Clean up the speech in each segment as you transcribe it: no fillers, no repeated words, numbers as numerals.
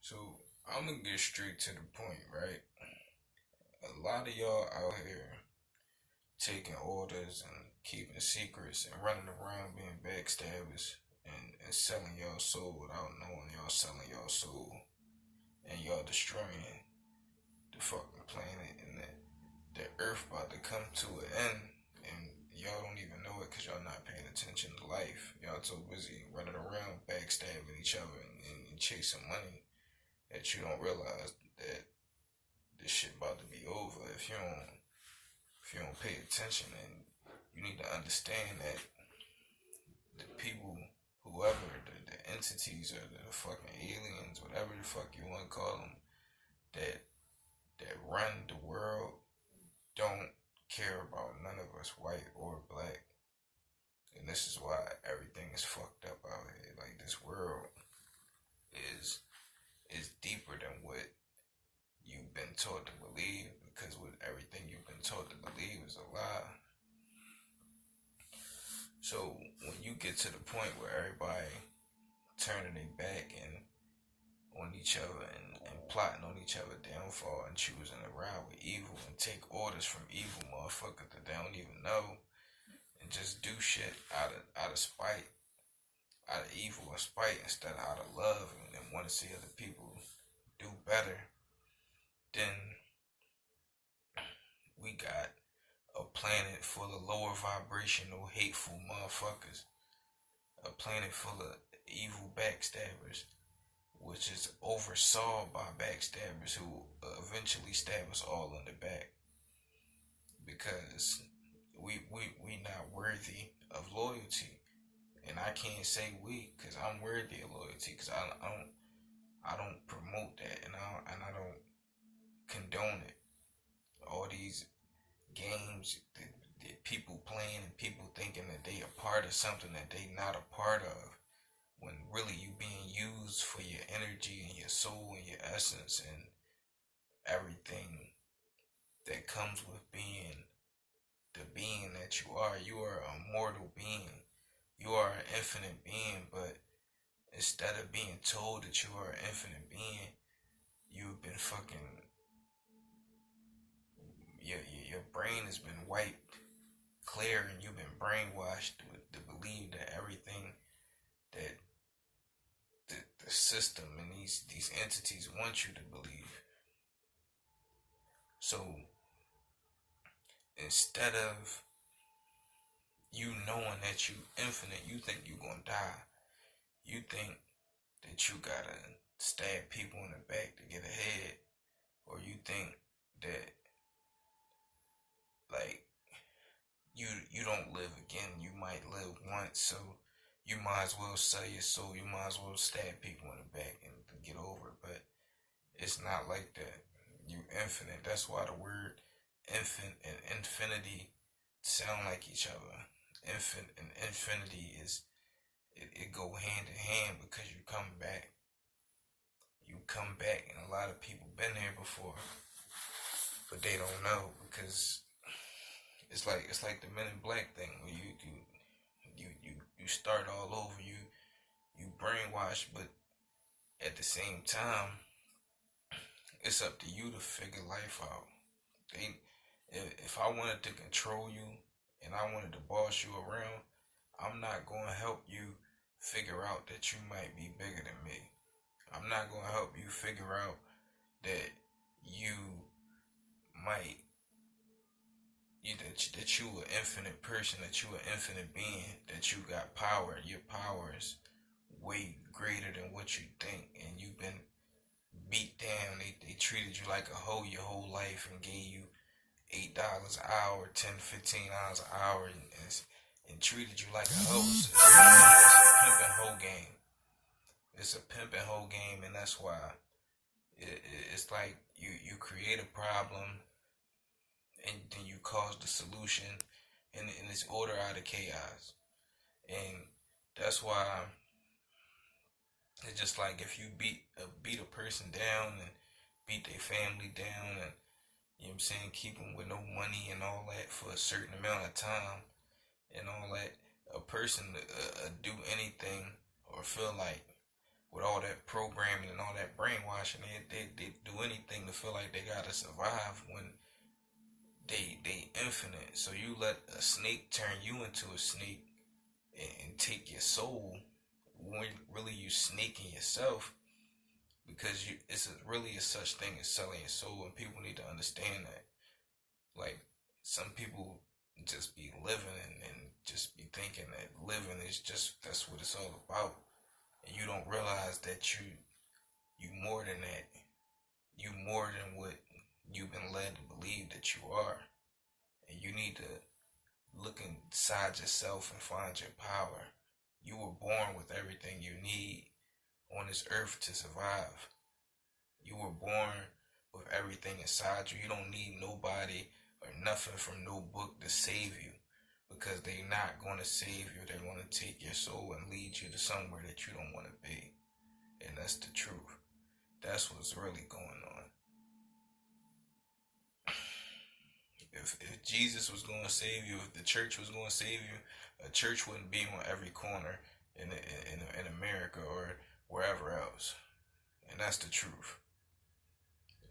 So I'm gonna get straight to the point, right? A lot of y'all out here taking orders and keeping secrets and running around being backstabbers and selling y'all soul without knowing y'all selling y'all soul, and y'all destroying the fucking planet, and the earth about to come to an end, and y'all don't even know it because y'all not paying attention to life. Y'all too busy running around backstabbing each other and chasing money that you don't realize that this shit about to be over if you don't pay attention. And you need to understand that the people, whoever the entities or the fucking aliens, whatever the fuck you want to call them, that run the world, don't care about none of us, white or black. And this is why everything is fucked up out here. Like, this world is deeper than what you've been taught to believe, because with everything you've been taught to believe is a lie. So when you get to the point where everybody turning their back and on each other and plotting on each other downfall and choosing to ride with evil and take orders from evil motherfuckers that they don't even know, and just do shit out of spite, out of evil or spite, instead of out of love, and want to see other people do better, then we got a planet full of lower vibrational, hateful motherfuckers. A planet full of evil backstabbers, which is oversaw by backstabbers who eventually stab us all in the back. Because we not worthy of loyalty. And I can't say we, because I'm worthy of loyalty, because I don't promote that, and I don't condone it. All these games that people playing and people thinking that they are part of something that they not a part of, when really you being used for your energy and your soul and your essence and everything that comes with being the being that you are. You are a mortal being. You are an infinite being, but instead of being told that you are an infinite being, you've been fucking, your brain has been wiped clear, and you've been brainwashed to believe that everything that the system and these entities want you to believe. So instead of you knowing that you infinite, you think you gonna die. You think that you gotta stab people in the back to get ahead, or you think that, like, you don't live again. You might live once, so you might as well sell your soul. You might as well stab people in the back and get over it. But it's not like that. You infinite. That's why the word infant and infinity sound like each other. Infant and infinity it go hand in hand, because you come back. You come back, and a lot of people been there before, but they don't know, because it's like the Men in Black thing, where you start all over. You brainwash, but at the same time, it's up to you to figure life out. If I wanted to control you and I wanted to boss you around, I'm not going to help you figure out that you might be bigger than me. I'm not going to help you figure out that you might, that you an infinite person, that you an infinite being, that you got power. Your power is way greater than what you think, and you've been beat down. They treated you like a hoe your whole life and gave you $8 an hour, $10, $15 an hour, and treated you like a hoe. It's a pimping hoe game. It's a pimping hoe game, and that's why it's like you create a problem, and then you cause the solution, and it's order out of chaos. And that's why it's just like, if you beat a person down and beat their family down, and, you know what I'm saying, keep them with no money and all that for a certain amount of time and all that, a person do anything or feel like with all that programming and all that brainwashing. They do anything to feel like they gotta survive when they infinite. So you let a snake turn you into a snake and take your soul when really you snaking yourself, because it's really a such thing as selling your soul, and people need to understand that. Like, some people just be living and just be thinking that living is just, that's what it's all about, and you don't realize that you more than that. You more than what you've been led to believe that you are, and you need to look inside yourself and find your power. You were born with everything you need on this earth to survive. You were born with everything inside you. You don't need nobody or nothing from no book to save you, because they're not going to save you. They're going to take your soul and lead you to somewhere that you don't want to be. And that's the truth. That's what's really going on. If Jesus was going to save you, if the church was going to save you, a church wouldn't be on every corner in America or wherever else. And that's the truth.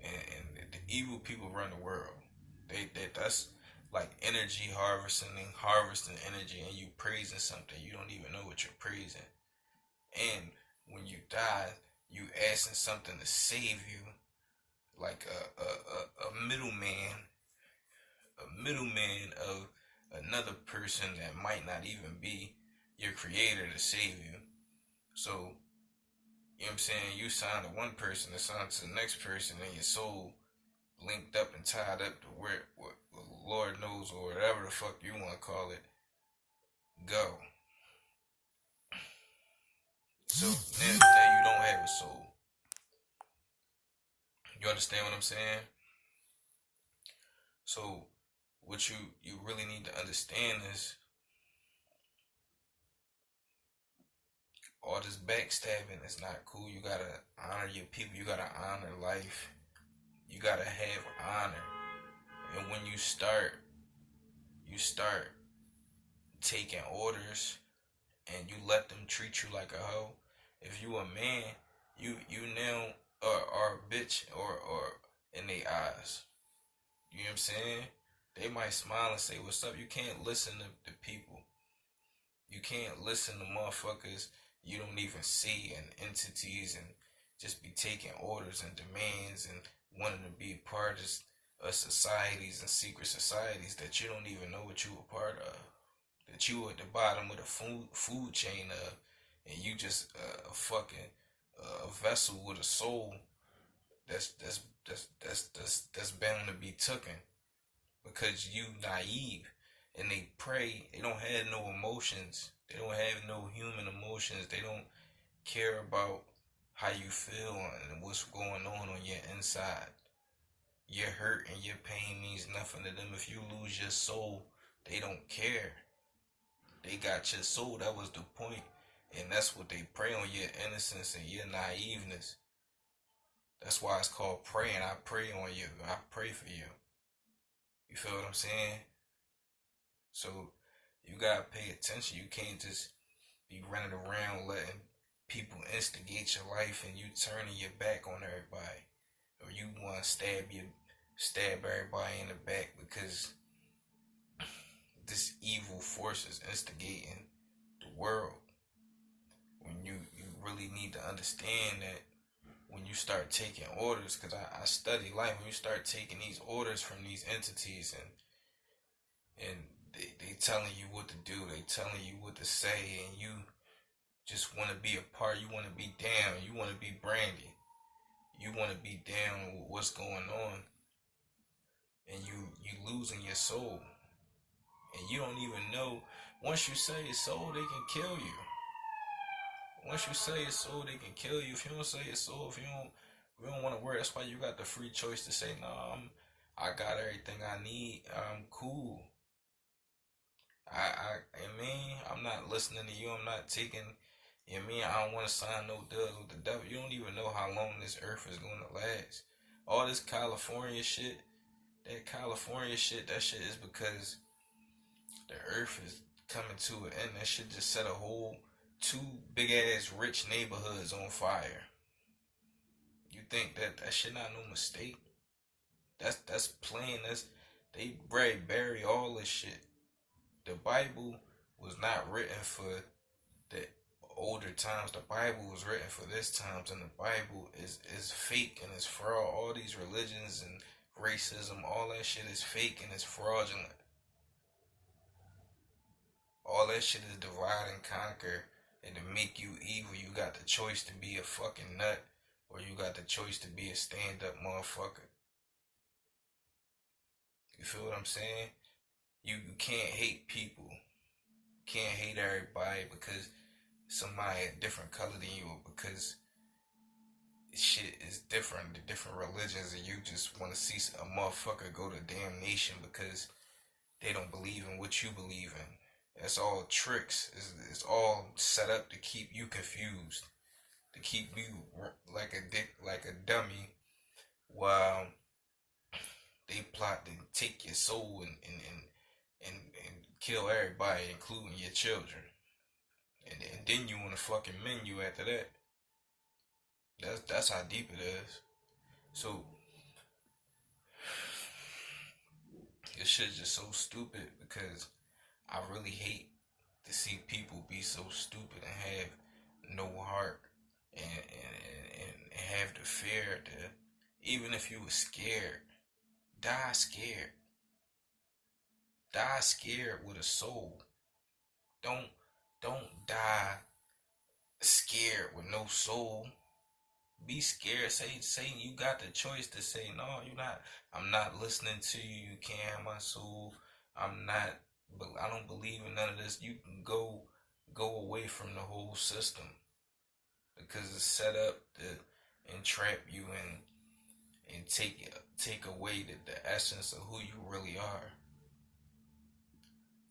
And the evil people run the world. That's like energy harvesting energy, and you praising something you don't even know what you're praising. And when you die, you asking something to save you, like a middleman of another person that might not even be your creator to save you. So, you know what I'm saying, you sign to one person, to sign to the next person, and your soul linked up and tied up to where Lord knows, or whatever the fuck you want to call it, go. So now you don't have a soul. You understand what I'm saying? So what you really need to understand is, all this backstabbing is not cool. You gotta honor your people. You gotta honor life. You gotta have honor. And when you start taking orders and you let them treat you like a hoe, if you a man, you now are a bitch or in their eyes. You know what I'm saying? They might smile and say, "What's up?" You can't listen to people. You can't listen to motherfuckers you don't even see, and entities, and just be taking orders and demands and wanting to be a part of societies and secret societies that you don't even know what you a part of. That you at the bottom of the food chain of, and you just a fucking vessel with a soul that's bound to be taken, because you naive. And they pray. They don't have no emotions. They don't have no human emotions. They don't care about how you feel and what's going on your inside. Your hurt and your pain means nothing to them. If you lose your soul, they don't care. They got your soul. That was the point. And that's what they pray on, your innocence and your naiveness. That's why it's called praying. I pray on you. I pray for you. You feel what I'm saying? So you gotta pay attention. You can't just be running around letting people instigate your life and you turning your back on everybody, or you want to stab everybody in the back because this evil force is instigating the world. When you really need to understand that, when you start taking orders, because I study life, when you start taking these orders from these entities, and they telling you what to do, they telling you what to say, and you just want to be a part, you want to be down, you want to be Brandy, you want to be down with what's going on, and you losing your soul, and you don't even know. Once you say your soul, they can kill you. Once you say your soul, they can kill you. If you don't say your soul, if you don't want to worry, that's why you got the free choice to say, "No, I got everything I need. I'm cool. I mean, I'm not listening to you. I'm not taking, you know what I mean? I don't want to sign no deals with the devil." You don't even know how long this earth is going to last. All this California shit, that shit is because the earth is coming to an end. That shit just set a whole two big ass rich neighborhoods on fire. You think that shit not no mistake? That's plain. They bury all this shit. The Bible was not written for the older times. The Bible was written for this times, and the Bible is fake and it's fraud. All these religions and racism, all that shit is fake and it's fraudulent. All that shit is divide and conquer and to make you evil. You got the choice to be a fucking nut or you got the choice to be a stand up motherfucker. You feel what I'm saying? You can't hate people. You can't hate everybody because somebody a different color than you or because shit is different, the different religions, and you just want to see a motherfucker go to damnation because they don't believe in what you believe in. That's all tricks. It's all set up to keep you confused, to keep you like a dick, like a dummy, while they plot to take your soul and kill everybody, including your children. And then you want to fucking menu after that. That's how deep it is. So this shit's just so stupid because I really hate to see people be so stupid and have no heart and have the fear to, even if you were scared, die scared. Die scared with a soul. Don't die scared with no soul. Be scared. Say you got the choice to say no. You're not. I'm not listening to you. You can't have my soul. I'm not. But I don't believe in none of this. You can go away from the whole system because it's set up to entrap you and take away the essence of who you really are.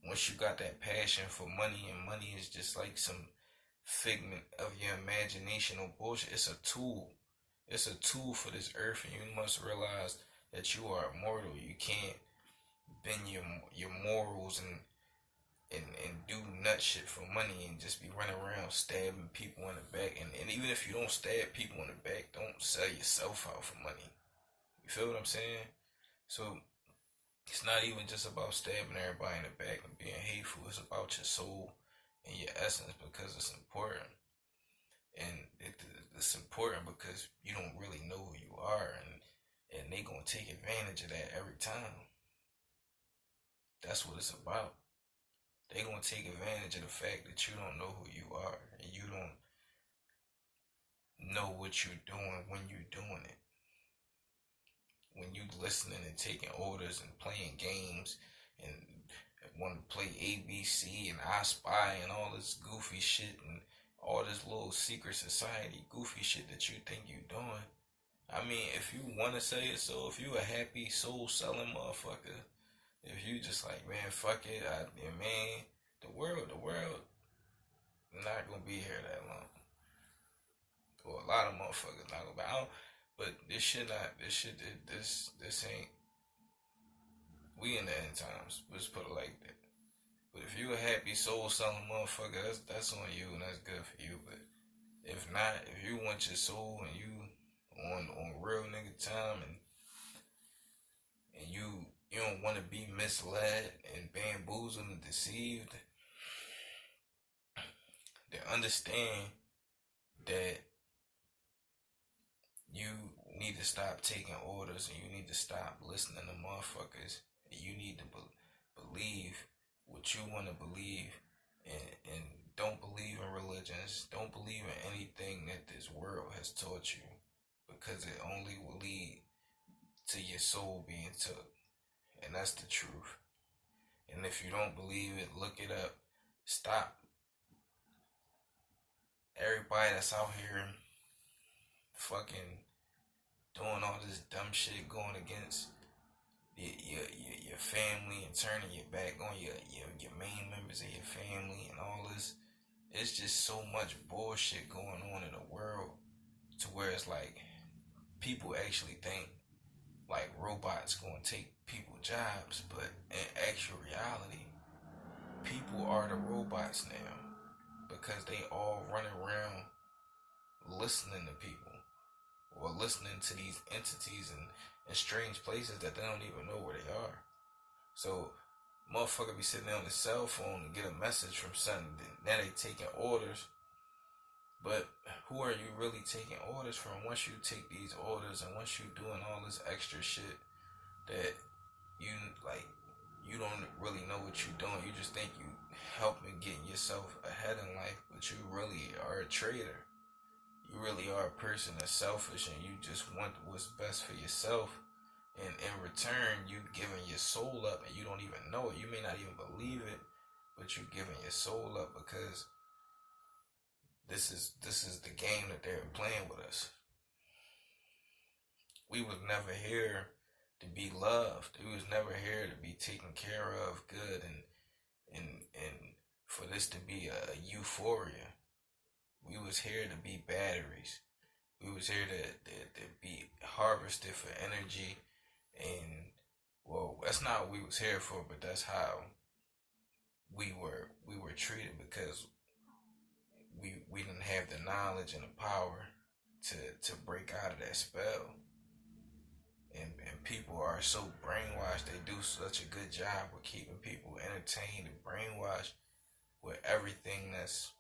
Once you got that passion for money, and money is just like some figment of your imagination or bullshit. It's a tool. It's a tool for this earth, and you must realize that you are immortal. You can't bend your morals and do nut shit for money and just be running around stabbing people in the back. And even if you don't stab people in the back, don't sell yourself out for money. You feel what I'm saying? So it's not even just about stabbing everybody in the back and being hateful. It's about your soul and your essence because it's important. And it's important because you don't really know who you are, and they gonna take advantage of that every time. That's what it's about. They gonna take advantage of the fact that you don't know who you are and you don't know what you're doing when you're doing it. When you listening and taking orders and playing games and want to play ABC and I Spy and all this goofy shit and all this little secret society goofy shit that you think you doing. I mean, if you want to say it so, if you a happy soul selling motherfucker, if you just like, man, fuck it, man, the world not gonna be here that long. Or a lot of motherfuckers not gonna be out. But this ain't, we in the end times, let's put it like that. But if you a happy soul selling motherfucker, that's on you and that's good for you. But if not, if you want your soul and you on real nigga time and you don't want to be misled and bamboozled and deceived, then understand that you need to stop taking orders and you need to stop listening to motherfuckers and you need to believe what you want to believe and don't believe in religions. Don't believe in anything that this world has taught you because it only will lead to your soul being took. And that's the truth. And if you don't believe it, look it up. Stop. Everybody that's out here fucking doing all this dumb shit going against your family and turning your back on your main members of your family and all this. It's just so much bullshit going on in the world to where it's like people actually think like robots gonna take people's jobs, but in actual reality, people are the robots now. because they all run around listening to people or listening to these entities in strange places that they don't even know where they are. So motherfucker be sitting there on his cell phone and get a message from something. Now they taking orders. But who are you really taking orders from once you take these orders and once you doing all this extra shit that you like you don't really know what you're doing. You just think you helping getting yourself ahead in life, but you really are a traitor. You really are a person that's selfish and you just want what's best for yourself. And in return, you giving your soul up and you don't even know it. You may not even believe it, but you giving your soul up because this is the game that they're playing with us. We was never here to be loved. We was never here to be taken care of good and for this to be a euphoria. We was here to be batteries. We was here to be harvested for energy and well, that's not what we was here for, but that's how we were treated because we didn't have the knowledge and the power to break out of that spell. And people are so brainwashed. They do such a good job with keeping people entertained and brainwashed with everything that's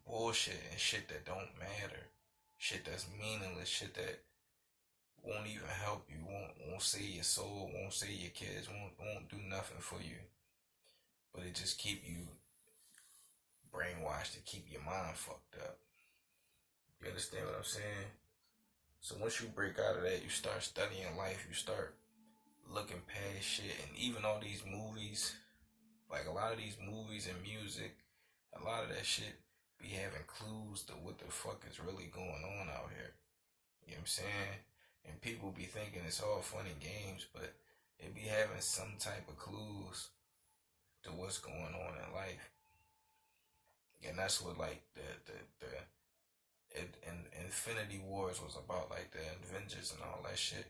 bullshit and shit that don't matter, shit that's meaningless, shit that won't even help you, won't save your soul, won't save your kids, won't do nothing for you, but it just keep you brainwashed to keep your mind fucked up. You understand what I'm saying? So once you break out of that, you start studying life, you start looking past shit, and even all these movies, like a lot of these movies and music, a lot of that shit be having clues to what the fuck is really going on out here. You know what I'm saying? And people be thinking it's all fun and games, but it be having some type of clues to what's going on in life. And that's what like the Infinity Wars was about, like the Avengers and all that shit.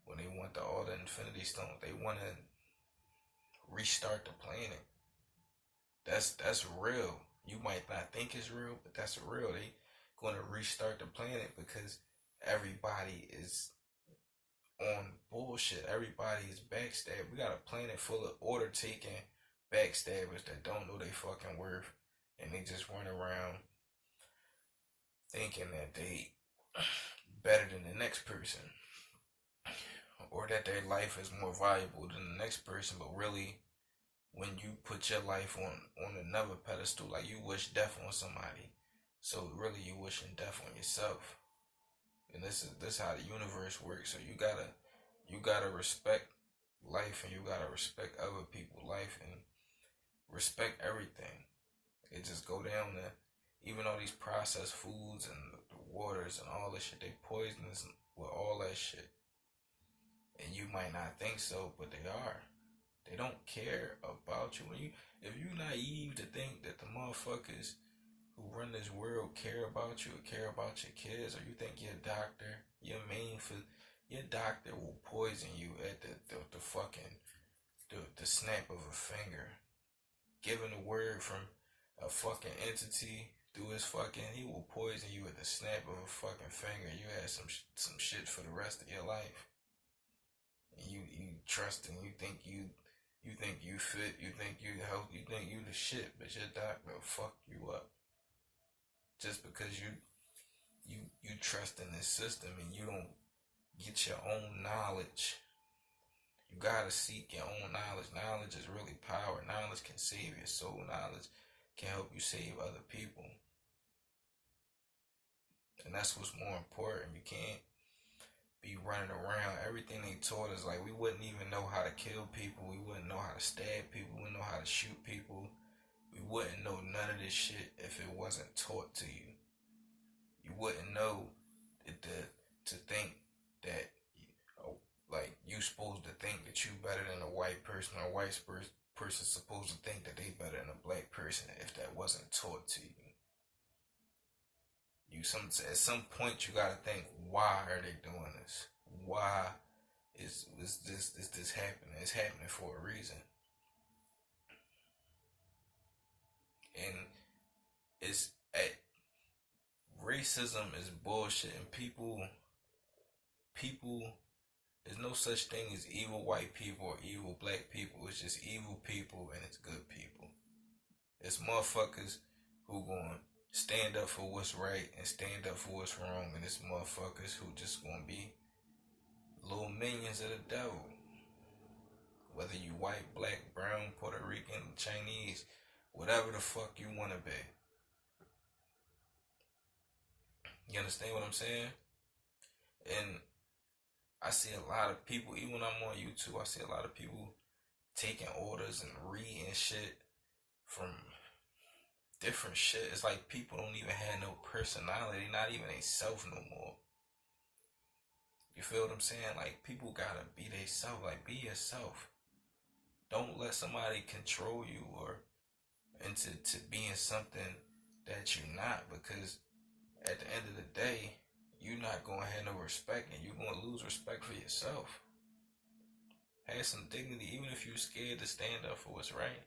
When they want all the Infinity Stones, they want to restart the planet. That's real. You might not think it's real, but that's real. They going to restart the planet because everybody is on bullshit. Everybody is backstabbed. We got a planet full of order taking backstabbers that don't know they fucking worth, and they just run around thinking that they better than the next person, or that their life is more valuable than the next person. But really, when you put your life on another pedestal, like you wish death on somebody, so really you wishing death on yourself. And this is how the universe works. So you gotta respect life, and you gotta respect other people's life, and respect everything. It just go down to even all these processed foods and the waters and all this shit. They poisonous with all that shit, and you might not think so, but they are. They don't care about you. If you naive to think that the motherfuckers who run this world care about you or care about your kids, or you think your doctor, your doctor will poison you at the fucking the snap of a finger, giving a word from a fucking entity through his fucking, he will poison you at the snap of a fucking finger. You had some shit for the rest of your life. And you trust and you think you fit, you think you help, you think you the shit, but your doctor will fuck you up. Just because you trust in this system and you don't get your own knowledge. You gotta seek your own knowledge. Knowledge is really power. Knowledge can save your soul. Knowledge can help you save other people. And that's what's more important. You can't be running around. Everything they taught us, like we wouldn't even know how to kill people. We wouldn't know how to stab people. We wouldn't know how to shoot people. We wouldn't know none of this shit if it wasn't taught to you. You wouldn't know to think that like you supposed to think that you better than a white person, or a white person supposed to think that they better than a black person if that wasn't taught to you. At some point you gotta think, why are they doing this? Why is this happening? It's happening for a reason. And it's at racism is bullshit, and people, there's no such thing as evil white people or evil black people. It's just evil people and it's good people. It's motherfuckers who gonna stand up for what's right and stand up for what's wrong, and it's motherfuckers who just gonna be little minions of the devil. Whether you white, black, brown, Puerto Rican, Chinese, whatever the fuck you wanna be. You understand what I'm saying? And I see a lot of people, even when I'm on YouTube, I see a lot of people taking orders and reading shit from different shit. It's like people don't even have no personality, not even they self no more. You feel what I'm saying? Like, people gotta be they self. Like, be yourself. Don't let somebody control you or into being something that you're not, because at the end of the day, you're not gonna have no respect, and you're gonna lose respect for yourself. Have some dignity, even if you're scared to stand up for what's right.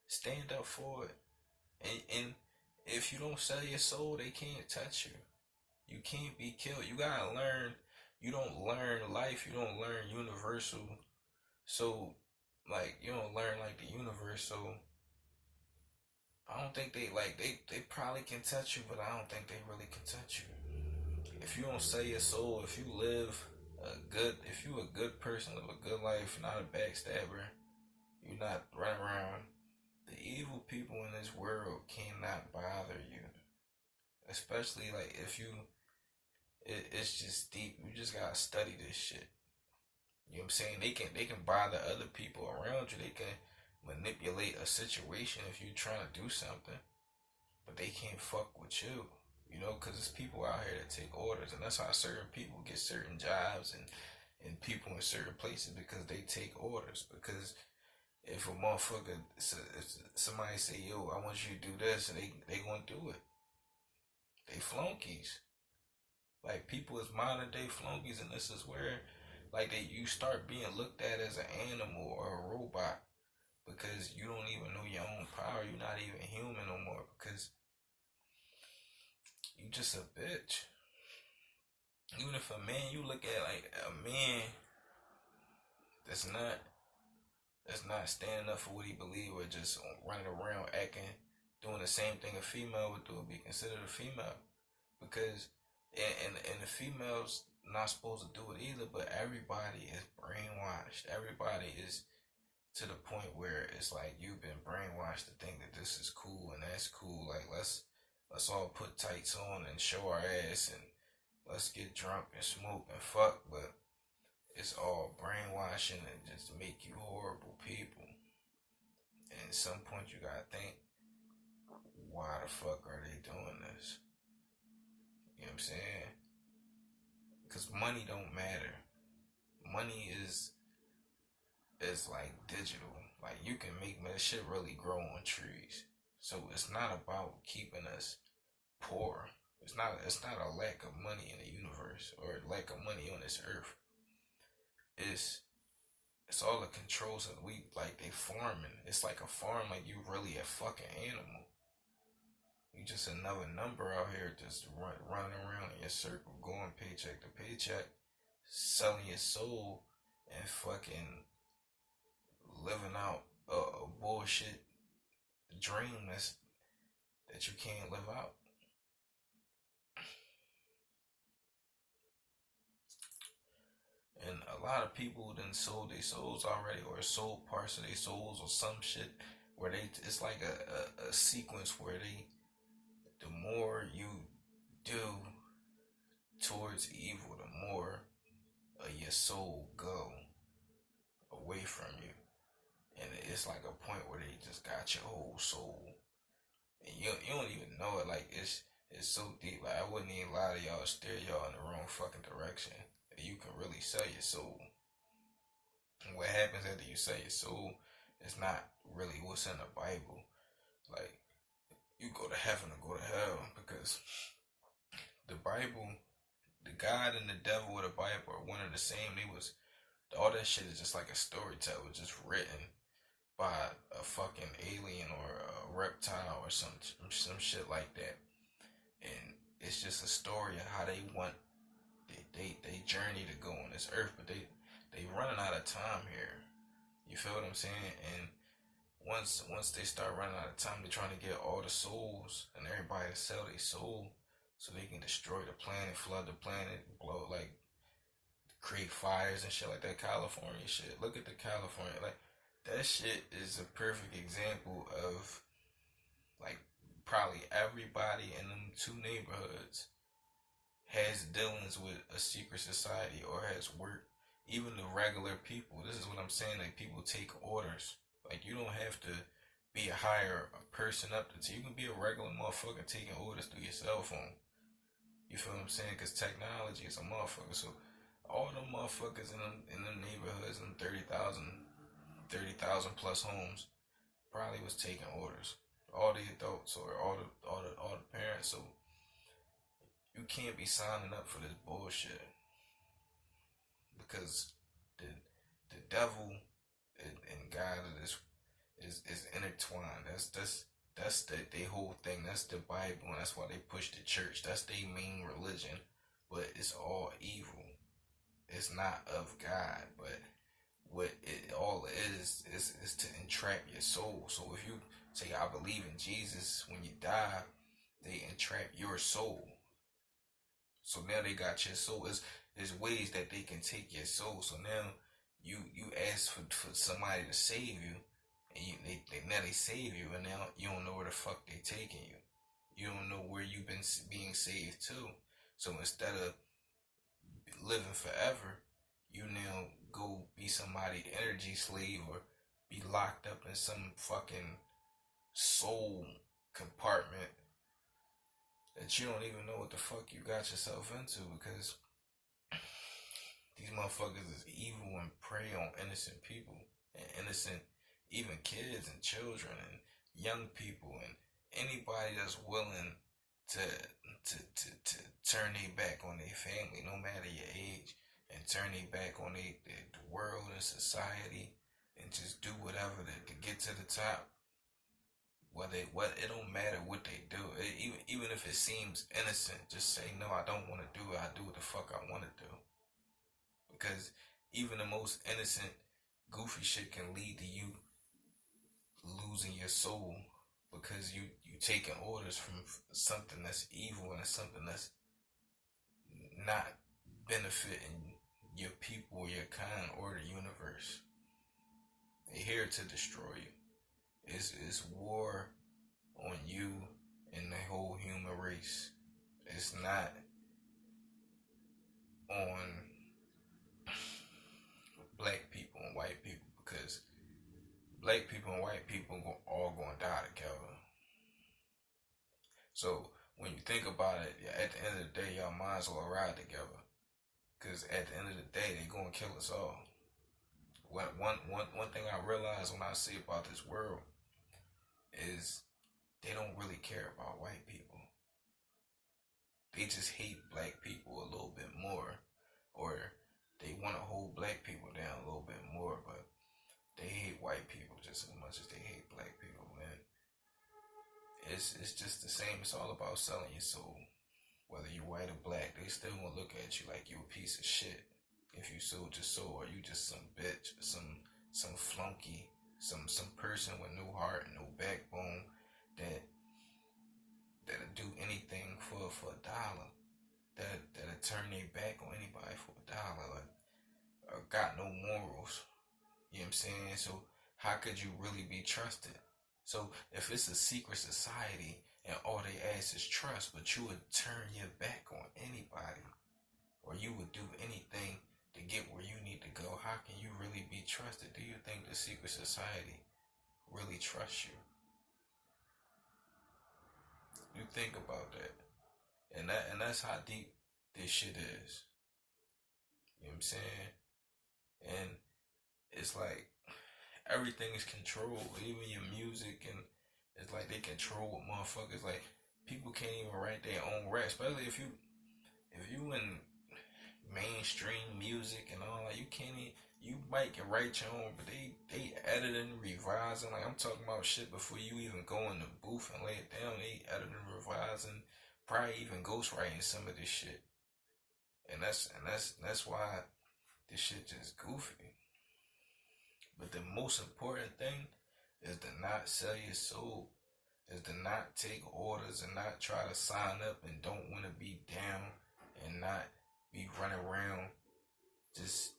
Stand up for it. And if you don't sell your soul, they can't touch you. You can't be killed. You gotta learn. You don't learn life. You don't learn universal. So, like, you don't learn like the universe. So, I don't think they probably can touch you, but I don't think they really can touch you. If you don't sell your soul, if you if you a good person, live a good life, not a backstabber, you're not running around. The evil people in this world cannot bother you, especially like if you. It's just deep. You just gotta study this shit. You know what I'm saying? They can bother other people around you. They can manipulate a situation if you're trying to do something, but they can't fuck with you. You know, because there's people out here that take orders, and that's how certain people get certain jobs and people in certain places, because they take orders. Because if a motherfucker, if somebody say, yo, I want you to do this, and they gonna do it. They flunkies. Like, people is modern day flunkies, and this is where, like, you start being looked at as an animal or a robot, because you don't even know your own power. You're not even human no more, because you just a bitch. Even if a man, you look at like a man that's not standing up for what he believes, or just running around acting, doing the same thing a female would do, would be considered a female. Because and the females not supposed to do it either, but everybody is brainwashed. Everybody is to the point where it's like you've been brainwashed to think that this is cool and that's cool. Like, let's all put tights on and show our ass, and let's get drunk and smoke and fuck, but it's all brainwashing and just make you horrible people. And at some point you gotta think, why the fuck are they doing this? You know what I'm saying? Because money don't matter. Money is like digital. Like, you can make that shit really grow on trees. So it's not about keeping us poor. It's not a lack of money in the universe or a lack of money on this earth. It's all the controls that we, like, they farming. It's like a farm, like you really a fucking animal. You just another number out here just running around in your circle, going paycheck to paycheck, selling your soul and fucking living out a bullshit dream that you can't live out. And a lot of people done sold their souls already, or sold parts of their souls or some shit, where it's like a sequence where the more you do towards evil, the more your soul go away from you. And it's like a point where they just got your whole soul, and you don't even know it. Like, it's so deep. Like, I wouldn't even lie to y'all, steer y'all in the wrong fucking direction. You can really sell your soul. And what happens after you sell your soul is not really what's in the Bible. Like, you go to heaven or go to hell, because the Bible, the God and the devil of the Bible are one and the same. All that shit is just like a story teller, just written by a fucking alien or a reptile or some shit like that. And it's just a story of how they want they journey to go on this earth, but they running out of time here. You feel what I'm saying? And once they start running out of time, they're trying to get all the souls and everybody to sell their soul so they can destroy the planet, flood the planet, blow like create fires and shit like that. California shit. Look at the California like that shit is a perfect example of like probably everybody in them two neighborhoods has dealings with a secret society or has worked. Even the regular people. This is what I'm saying. Like people take orders. Like you don't have to be a higher person up to you can be a regular motherfucker taking orders through your cell phone. You feel what I'm saying? Because technology is a motherfucker. So all the motherfuckers in them neighborhoods in 30,000 plus homes probably was taking orders. All the adults or all the parents. So you can't be signing up for this bullshit because the devil and God is intertwined. That's the whole thing. That's the Bible, and that's why they push the church. That's their main religion, but it's all evil. It's not of God, but what it all is to entrap your soul. So if you say I believe in Jesus, when you die, they entrap your soul. So now they got your soul. There's ways that they can take your soul. So now you ask for somebody to save you, and now they save you, and now you don't know where the fuck they taking you. You don't know where you've been being saved to. So instead of living forever, you now go be somebody's energy slave or be locked up in some fucking soul compartment that you don't even know what the fuck you got yourself into because these motherfuckers is evil and prey on innocent people and innocent even kids and children and young people and anybody that's willing to turn their back on their family, no matter your age, and turn their back on the world and society, and just do whatever to get to the top. It don't matter what they do. Even if it seems innocent, just say no. I don't want to do it. I do what the fuck I want to do. Because even the most innocent, goofy shit can lead to you losing your soul because you taking orders from something that's evil and something that's not benefiting your people or your kind or the universe. They're here to destroy you. It's war on you and the whole human race. It's not on black people and white people because black people and white people all going to die together. So when you think about it, at the end of the day, y'all might as well ride together because at the end of the day, they're going to kill us all. One thing I realize when I see about this world is they don't really care about white people. They just hate black people a little bit more, or they want to hold black people down a little bit more, but they hate white people just as much as they hate black people, man. It's just the same. It's all about selling your soul. Whether you're white or black, they still gonna look at you like you a piece of shit. If you sold your soul, or you just some bitch, some flunky, some person with no heart and no backbone that'll do anything for a dollar. That'll turn their back on anybody for a dollar. Or got no morals. You know what I'm saying? So how could you really be trusted? So if it's a secret society and all they ask is trust, but you would turn your back on anybody, or you would do anything to get where you need to go, how can you really be trusted? Do you think the secret society really trusts you? You think about that. And that's how deep this shit is. You know what I'm saying? And it's like everything is controlled, even your music, and it's like they control what motherfuckers like. People can't even write their own rap, especially if you in mainstream music and all that. You can't even. You might can write your own, but they editing, revising. Like I'm talking about shit before you even go in the booth and lay it down. They editing, revising, probably even ghostwriting some of this shit. And that's why this shit just goofy. But the most important thing is to not sell your soul. Is to not take orders and not try to sign up and don't want to be down and not be running around just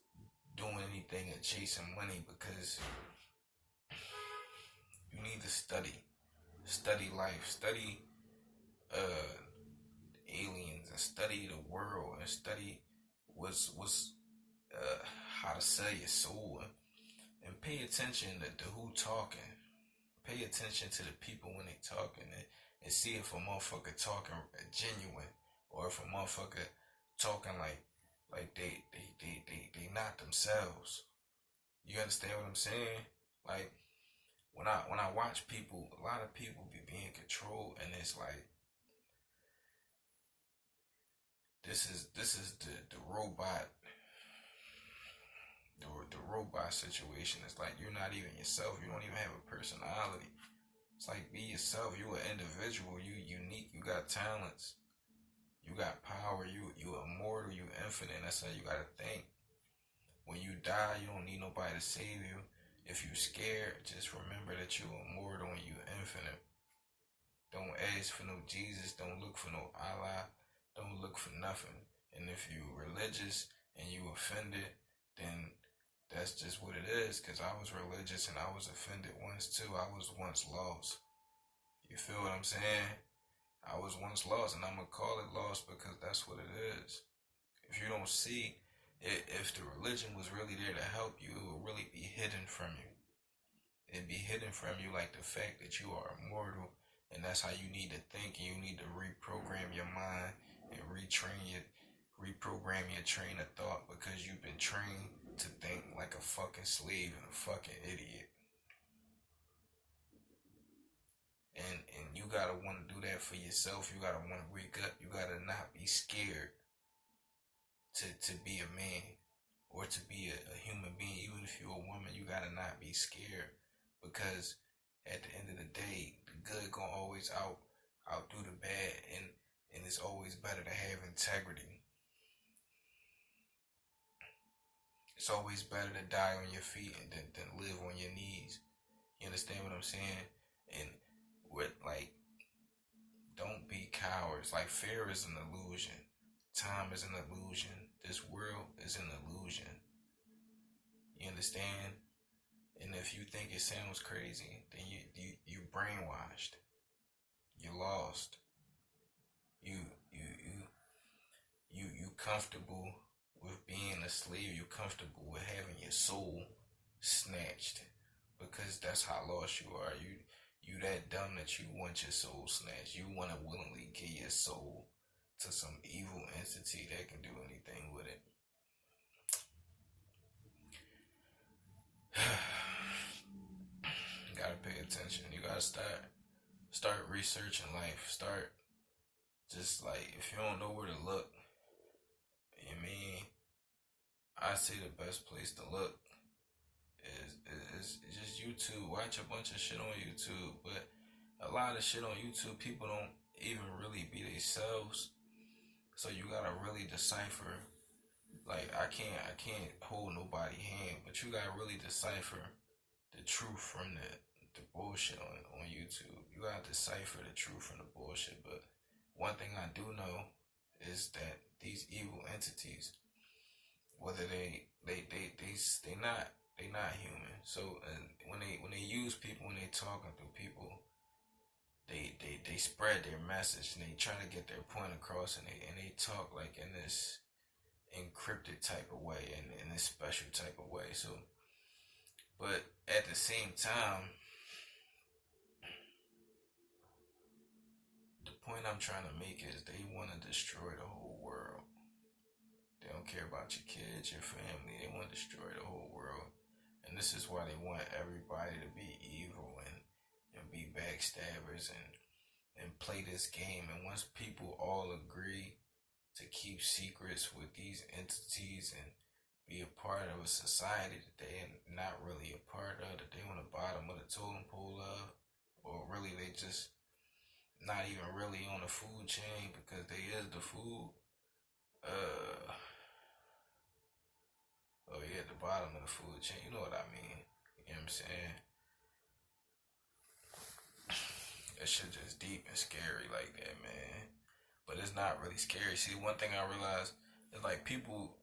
doing anything and chasing money, because you need to study life, study uh aliens, and study the world, and study what's how to sell your soul, and pay attention to who talking. Pay attention to the people when they talking, and see if a motherfucker talking genuine, or if a motherfucker talking like they not themselves. You understand what I'm saying? Like when I watch people, a lot of people be being controlled, and it's like this is the robot, the robot situation. It's like you're not even yourself. You don't even have a personality. It's like be yourself. You an individual. You unique. You got talents. You got power. You immortal. You infinite. That's how you gotta think. When you die, you don't need nobody to save you. If you scared, just remember that you immortal and you infinite. Don't ask for no Jesus. Don't look for no Allah. Don't look for nothing. And if you religious and you offended, then that's just what it is. Cause I was religious and I was offended once too. I was once lost. You feel what I'm saying? I was once lost, and I'm gonna call it lost because that's what it is. If you don't see it, if the religion was really there to help you, it would really be hidden from you. It'd be hidden from you, like the fact that you are immortal, and that's how you need to think, and you need to reprogram your mind and reprogram your train of thought, because you've been trained to think like a fucking slave and a fucking idiot. And you gotta want to do that for yourself. You gotta want to wake up. You gotta not be scared to be a man, or to be a human being. Even if you're a woman, you gotta not be scared, because at the end of the day, the good gonna always outdo the bad, and it's always better to have integrity. It's always better to die on your feet and than live on your knees. You understand what I'm saying? And with like, don't be cowards. Like, fear is an illusion. Time is an illusion. This world is an illusion. You understand? And if you think it sounds crazy, then you brainwashed. You're lost. You you you you comfortable with being a slave. You comfortable with having your soul snatched, because that's how lost you are. You that dumb that you want your soul snatched. You want to willingly give your soul to some evil entity that can do anything with it. You gotta pay attention. You gotta start researching life. Start, just like, if you don't know where to look, I mean, I say the best place to look is just YouTube. Watch a bunch of shit on YouTube, but a lot of shit on YouTube, people don't even really be themselves. So you gotta really decipher. Like, I can't hold nobody hand, but you gotta really decipher the truth from the bullshit on YouTube. You gotta decipher the truth from the bullshit. But one thing I do know is that these evil entities, whether they not human. So, and when they use people, when they talking through people, they spread their message, and they try to get their point across, and they talk like in this encrypted type of way, and in this special type of way. So, but at the same time, the point I'm trying to make is they want to destroy the whole world. They don't care about your kids, your family. They want to destroy the whole world. And this is why they want everybody to be evil and be backstabbers and play this game. And once people all agree to keep secrets with these entities, be a part of a society that they're not really a part of, that they on the bottom of the totem pole of, or really they just not even really on the food chain because they is the food. Uh, oh yeah, at the bottom of the food chain. You know what I mean? You know what I'm saying? That shit just deep and scary like that, man. But it's not really scary. See, one thing I realized is like people,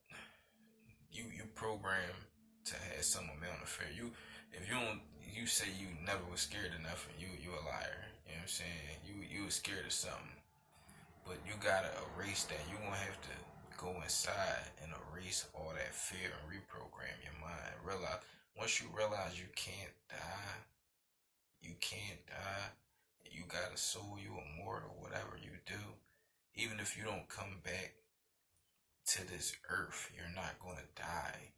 you program to have some amount of fear. If you don't, you say you never was scared enough, and you a liar. You know what I'm saying? You was scared of something, but you gotta erase that. You gonna have to go inside and erase all that fear and reprogram your mind. Realize once you realize you can't die, you can't die. You got a soul. You immortal. Whatever you do, even if you don't come back to this earth, you're not gonna die.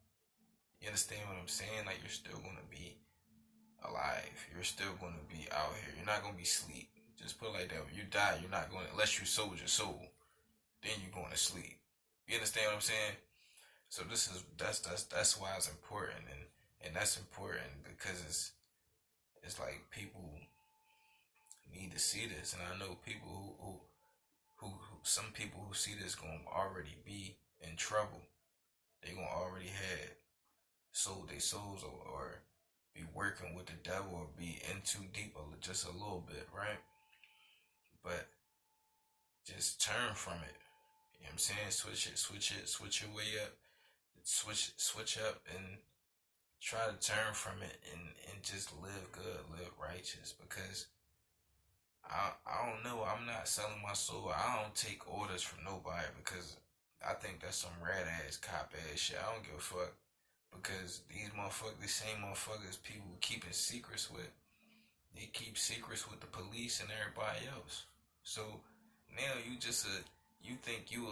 You understand what I'm saying? Like you're still gonna be alive. You're still gonna be out here. You're not gonna be asleep. Just put it like that. When you die, you're not gonna unless you sold your soul. Then you're going to sleep. You understand what I'm saying? So that's why it's important, and that's important because it's like people need to see this, and I know people who some people who see this gonna already be in trouble. They gonna already have sold their souls or be working with the devil or be in too deep or just a little bit, right? But just turn from it. You know what I'm saying? Switch your way up, switch up, and try to turn from it and just live good, live righteous. Because I don't know. I'm not selling my soul. I don't take orders from nobody because I think that's some rat ass cop ass shit. I don't give a fuck because these motherfuckers, these same motherfuckers, people keeping secrets with. They keep secrets with the police and everybody else. So now you think you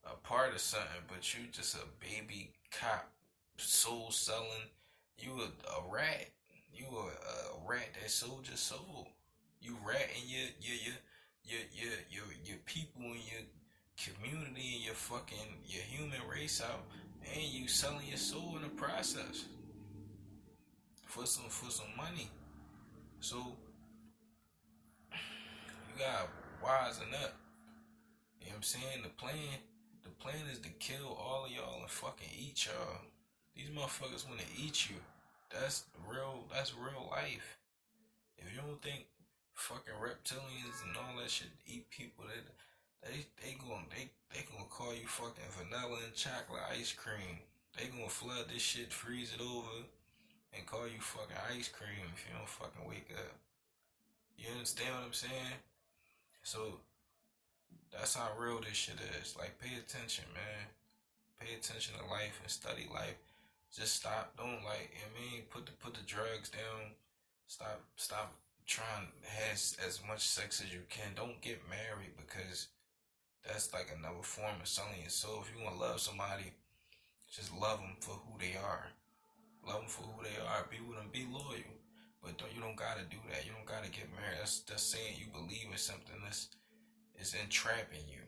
a part of something, but you just a baby cop, soul selling. You a rat. You a rat that sold your soul. You ratting your people and your community and your human race out, and you selling your soul in the process for some money. So you gotta wisen up. You know what I'm saying? The plan is to kill all of y'all and fucking eat y'all. These motherfuckers wanna eat you. That's real life. If you don't think fucking reptilians and all that shit eat people, they gonna call you fucking vanilla and chocolate ice cream. They gonna flood this shit, freeze it over, and call you fucking ice cream if you don't fucking wake up. You understand what I'm saying? So that's how real this shit is. Like, pay attention, man. Pay attention to life and study life. Just stop. Don't put the drugs down. Stop trying to have as much sex as you can. Don't get married because that's like another form of selling your soul. If you want to love somebody, just love them for who they are. Love them for who they are. Be with them. Be loyal. But you don't gotta do that. You don't gotta get married. That's saying you believe in something that's is entrapping you.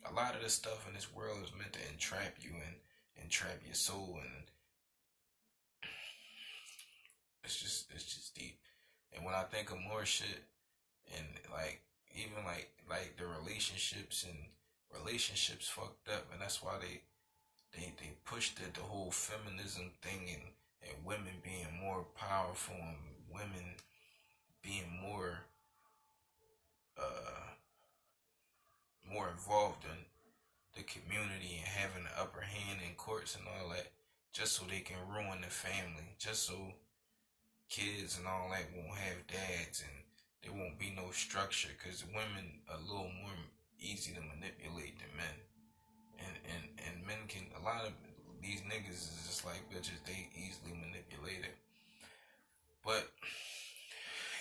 A lot of the stuff in this world is meant to entrap you and entrap your soul, and it's just deep. And when I think of more shit, and like even like the relationships fucked up, and that's why they pushed the whole feminism thing and women being more powerful and women being uh more involved in the community and having the upper hand in courts and all that, just so they can ruin the family, just so kids and all that won't have dads and there won't be no structure because women are a little more easy to manipulate than men. And men can, a lot of these niggas is just like bitches, they easily manipulated. But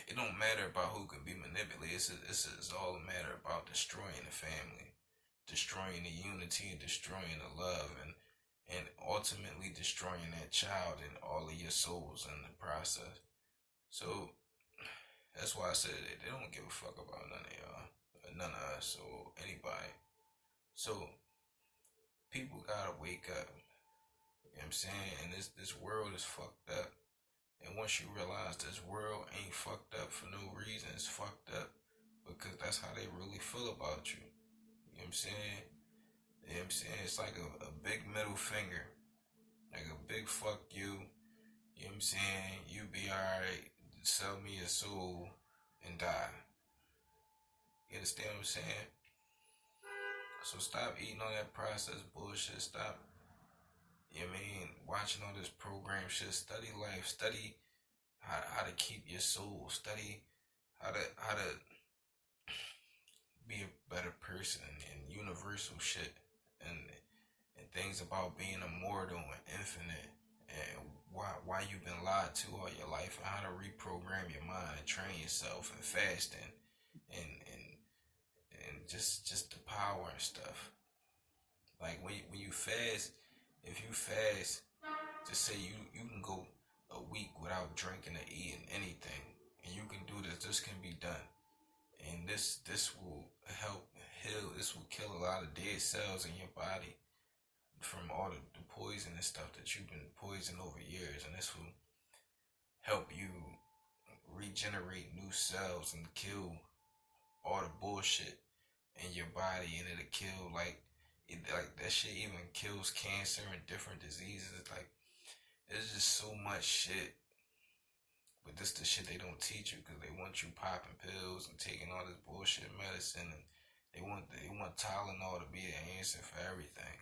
it don't matter about who can be manipulated. It's all a matter about destroying the family, destroying the unity, and destroying the love, and ultimately destroying that child and all of your souls in the process. So that's why I said they don't give a fuck about none of y'all, none of us, or anybody. So people gotta wake up. You know what I'm saying? And this world is fucked up. And once you realize this world ain't fucked up for no reason, it's fucked up because that's how they really feel about you. You know what I'm saying? You know what I'm saying? It's like a big middle finger. Like a big fuck you. You know what I'm saying? You be alright. Sell me your soul and die. You understand what I'm saying? So stop eating all that processed bullshit. Stop, you know what I mean, watching all this program shit. Study life. Study how to keep your soul. Study how to be a better person and universal shit and things about being immortal and infinite and why you've been lied to all your life and how to reprogram your mind, train yourself and fasting and just the power and stuff. Like when you fast, if you fast, just say you can go a week without drinking or eating anything, and you can do this. This can be done, and this will help heal. This will kill a lot of dead cells in your body from all the poison and stuff that you've been poisoned over years, and this will help you regenerate new cells and kill all the bullshit in your body, and it'll kill like that shit even kills cancer and different diseases. Like there's just so much shit, but this the shit they don't teach you because they want you popping pills and taking all this bullshit medicine, and they want Tylenol to be the answer for everything.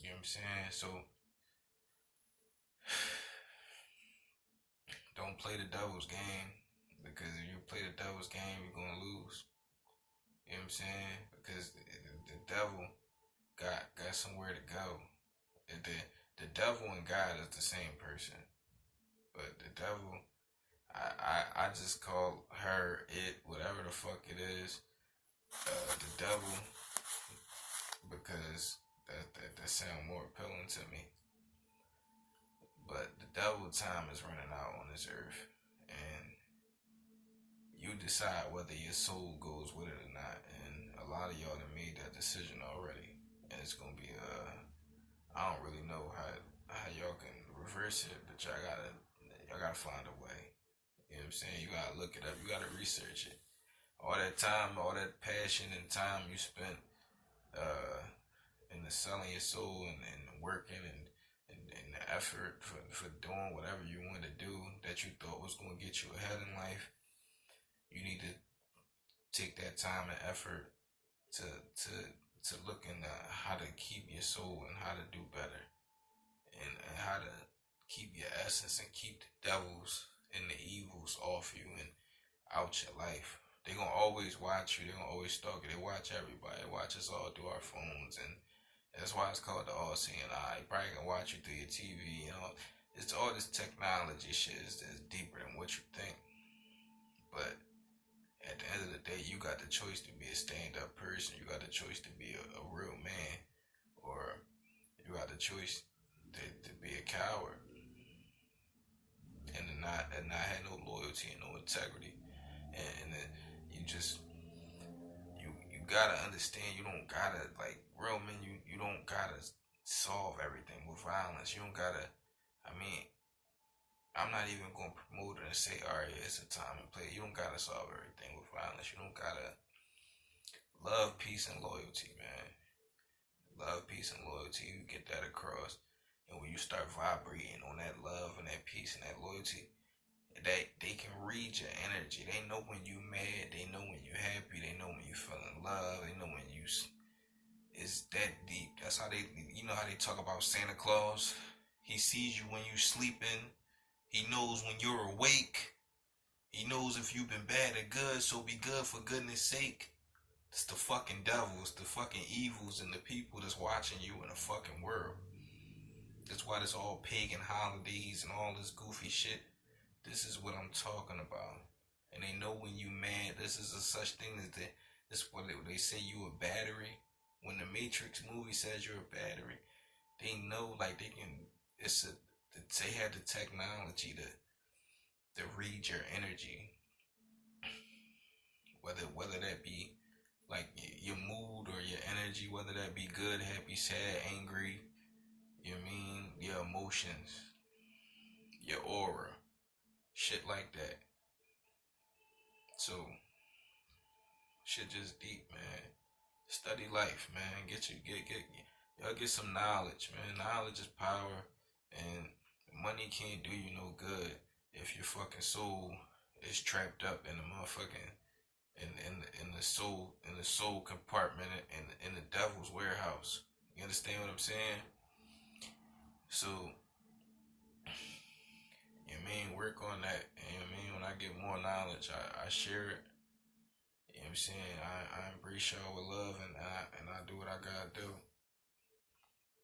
You know what I'm saying? So don't play the devil's game because if you play the devil's game, you're gonna lose. You know what I'm saying? Because the devil got somewhere to go. The devil and God is the same person, but the devil, I just call her, it, whatever the fuck it is, the devil, because that sound more appealing to me. But the devil time is running out on this earth, and you decide whether your soul goes with it or not. And a lot of y'all have made that decision already, and it's gonna be I don't really know how y'all can reverse it, but y'all gotta find a way. You know what I'm saying? You gotta look it up. You gotta research it. All that time, all that passion and time you spent uh, in the selling your soul and working and the effort for doing whatever you wanted to do that you thought was gonna get you ahead in life. You need to take that time and effort to look into how to keep your soul and how to do better and how to keep your essence and keep the devils and the evils off you and out your life. They gonna always watch you. They gonna always stalk you. They watch everybody. They watch us all through our phones, and that's why it's called the all-seeing eye. They probably gonna watch you through your TV. You know, it's all this technology shit is deeper than what you think. But at the end of the day, you got the choice to be a stand-up person. You got the choice to be a real man, or you got the choice to be a coward and not have no loyalty and no integrity. And then you just you gotta understand you don't gotta like real men. You don't gotta solve everything with violence. You don't gotta. I mean, I'm not even gonna promote it and say, all right, it's a time and place. You don't gotta solve everything with violence. You don't gotta love, peace, and loyalty, man. Love, peace, and loyalty. You get that across, and when you start vibrating on that love and that peace and that loyalty, they can read your energy. They know when you mad. They know when you happy. They know when you feeling love. They know when you it's that deep. That's how they. You know how they talk about Santa Claus. He sees you when you sleeping. He knows when you're awake. He knows if you've been bad or good. So be good for goodness sake. It's the fucking devils, the fucking evils, and the people that's watching you in the fucking world. That's why there's all pagan holidays and all this goofy shit. This is what I'm talking about. And they know when you mad. This is a such thing as this what they say you a battery. When the Matrix movie says you're a battery, they know like they can. They had the technology to read your energy. Whether that be like your mood or your whether that be good, happy, sad, angry, you know what I mean, your emotions, your aura, shit like that. So, shit just deep, man. Study life, man. Y'all get some knowledge, man. Knowledge is power, and money can't do you no good if your fucking soul is trapped up in the motherfucking in the soul compartment in the devil's warehouse. You understand what I'm saying? So, you know what I mean, work on that. You know what I mean? When I get more knowledge, I share it. You know what I'm saying? I embrace y'all with love, and I do what I gotta do.